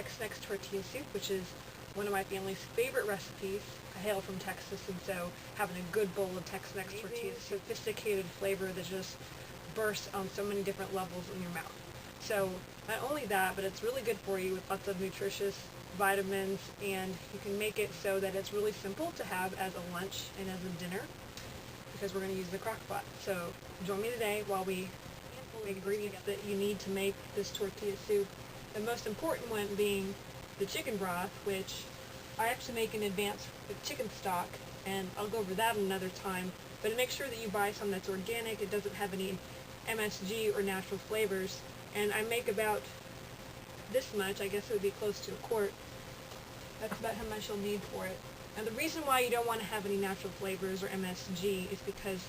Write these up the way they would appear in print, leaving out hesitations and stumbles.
Tex-Mex Tortilla soup, which is one of my family's favorite recipes. I hail from Texas, and so having a good bowl of Tex-Mex tortilla, sophisticated flavor that just bursts on so many different levels in your mouth. So not only that, but it's really good for you with lots of nutritious vitamins, and you can make it so that it's really simple to have as a lunch and as a dinner, because we're going to use the crock pot. So join me today while we make ingredients that you need to make this tortilla soup. The most important one being the chicken broth, which I actually make in advance with chicken stock, and I'll go over that another time. But make sure that you buy some that's organic. It doesn't have any MSG or natural flavors. And I make about this much. I guess it would be close to a quart. That's about how much you'll need for it. Now the reason why you don't want to have any natural flavors or MSG is because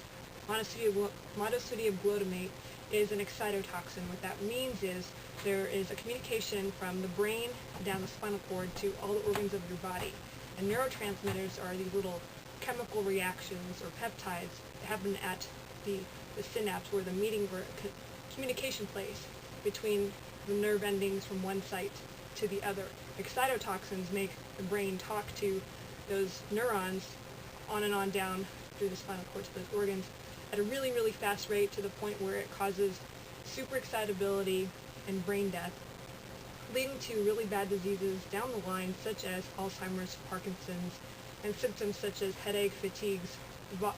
monosodium glutamate is an excitotoxin. What that means is there is a communication from the brain down the spinal cord to all the organs of your body. And neurotransmitters are these little chemical reactions or peptides that happen at the synapse, where the communication place between the nerve endings from one site to the other. Excitotoxins make the brain talk to those neurons on and on down through the spinal cord to those organs at a really, really fast rate, to the point where it causes super excitability and brain death, leading to really bad diseases down the line, such as Alzheimer's, Parkinson's, and symptoms such as headache, fatigues,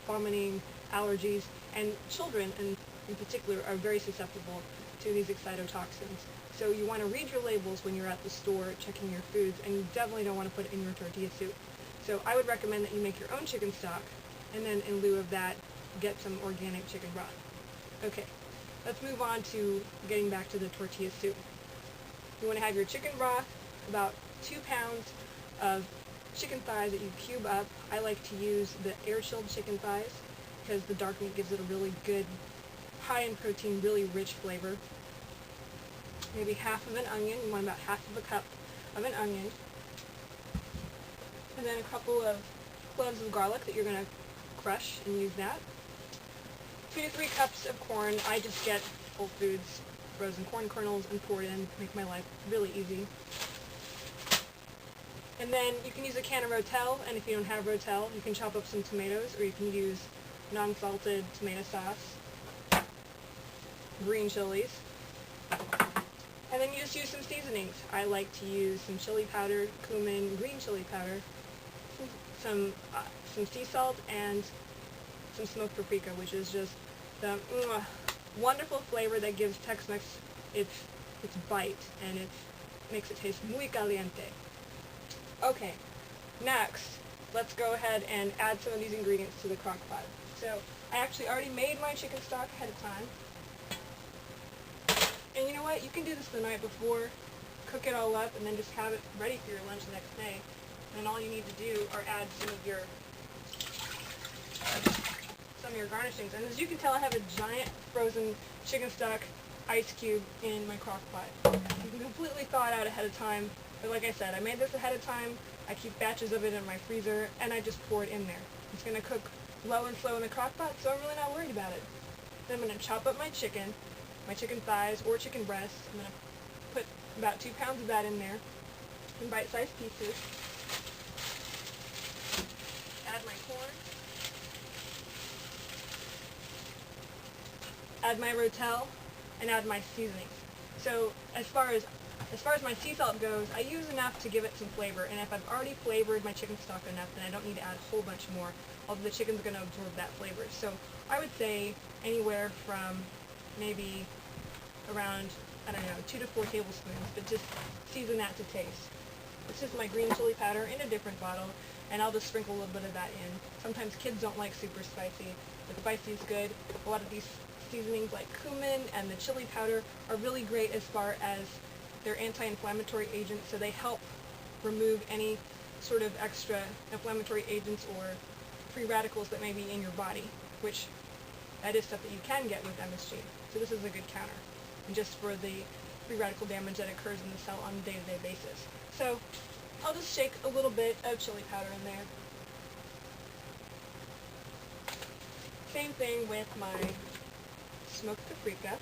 vomiting, allergies, and children in particular are very susceptible to these excitotoxins. So you want to read your labels when you're at the store checking your foods, and you definitely don't want to put it in your tortilla soup. So I would recommend that you make your own chicken stock, and then in lieu of that, get some organic chicken broth. Okay, let's move on to getting back to the tortilla soup. You want to have your chicken broth, about 2 pounds of chicken thighs that you cube up. I like to use the air-chilled chicken thighs because the dark meat gives it a really good, high in protein, really rich flavor. Maybe half of an onion. You want about half of a cup of an onion. And then a couple of cloves of garlic that you're going to crush and use that. 2 to 3 cups of corn. I just get Whole Foods frozen corn kernels and pour it in, make my life really easy. And then you can use a can of Rotel, and if you don't have Rotel, you can chop up some tomatoes, or you can use non-salted tomato sauce, green chilies, and then you just use some seasonings. I like to use some chili powder, cumin, green chili powder, some sea salt, and some smoked paprika, which is just the wonderful flavor that gives Tex-Mex its bite, and it makes it taste muy caliente. Okay, next, let's go ahead and add some of these ingredients to the crock pot. So I actually already made my chicken stock ahead of time. And you know what? You can do this the night before, cook it all up, and then just have it ready for your lunch the next day. And all you need to do are add some of your garnishings. And as you can tell, I have a giant frozen chicken stock ice cube in my crock pot. You can completely thaw it out ahead of time. But like I said, I made this ahead of time. I keep batches of it in my freezer, and I just pour it in there. It's going to cook low and slow in the crock pot, so I'm really not worried about it. Then I'm going to chop up my chicken thighs or chicken breasts. I'm going to put about 2 pounds of that in there in bite-sized pieces. Add my corn. Add my Rotel, and add my seasonings. So as far as my sea salt goes, I use enough to give it some flavor, and if I've already flavored my chicken stock enough, then I don't need to add a whole bunch more, although the chicken's going to absorb that flavor. So I would say anywhere from maybe around, 2 to 4 tablespoons, but just season that to taste. This is my green chili powder in a different bottle, and I'll just sprinkle a little bit of that in. Sometimes kids don't like super spicy, but spicy is good. A lot of these seasonings like cumin and the chili powder are really great as far as they're anti-inflammatory agents, so they help remove any sort of extra inflammatory agents or free radicals that may be in your body, which that is stuff that you can get with MSG. So this is a good counter, and just for the free radical damage that occurs in the cell on a day-to-day basis. So I'll just shake a little bit of chili powder in there. Same thing with my smoked paprika.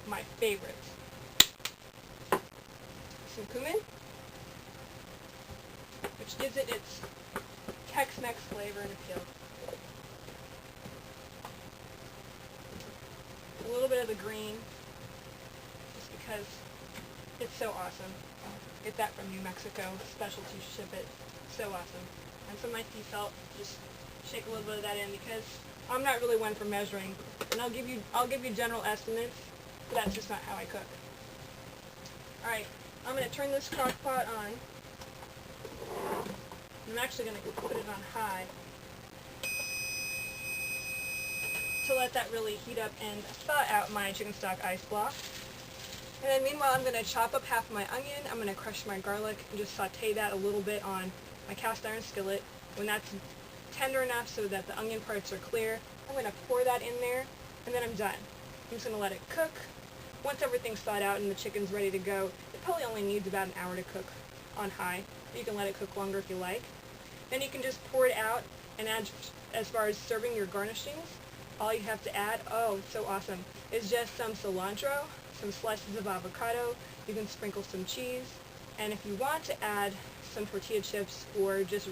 My favorite. some cumin, which gives it its Tex-Mex flavor and appeal. A little bit of the green, just because it's so awesome. Get that from New Mexico, specialty ship it, so awesome. And some of my sea salt, just shake a little bit of that in, because I'm not really one for measuring, and I'll give you general estimates, but that's just not how I cook. Alright, I'm going to turn this crock pot on. I'm actually going to put it on high to let that really heat up and thaw out my chicken stock ice block. And then meanwhile, I'm going to chop up half my onion, I'm going to crush my garlic, and just saute that a little bit on my cast iron skillet. When that's tender enough so that the onion parts are clear, I'm going to pour that in there, and then I'm done. I'm just going to let it cook. Once everything's thawed out and the chicken's ready to go, it probably only needs about an hour to cook on high. You can let it cook longer if you like. Then you can just pour it out and add, as far as serving your garnishings, all you have to add, oh, it's so awesome, is just some cilantro, some slices of avocado. You can sprinkle some cheese, and if you want to add some tortilla chips or just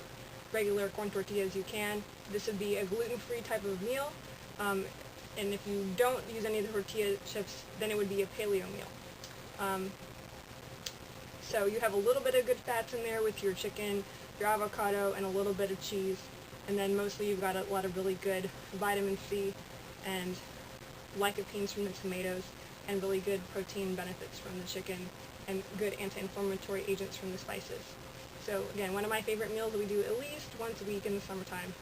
regular corn tortillas, you can. This would be a gluten-free type of meal, and if you don't use any of the tortilla chips, then it would be a paleo meal. So you have a little bit of good fats in there with your chicken, your avocado, and a little bit of cheese, and then mostly you've got a lot of really good vitamin C and lycopenes from the tomatoes, and really good protein benefits from the chicken, and good anti-inflammatory agents from the spices. So again, one of my favorite meals that we do at least once a week in the summertime.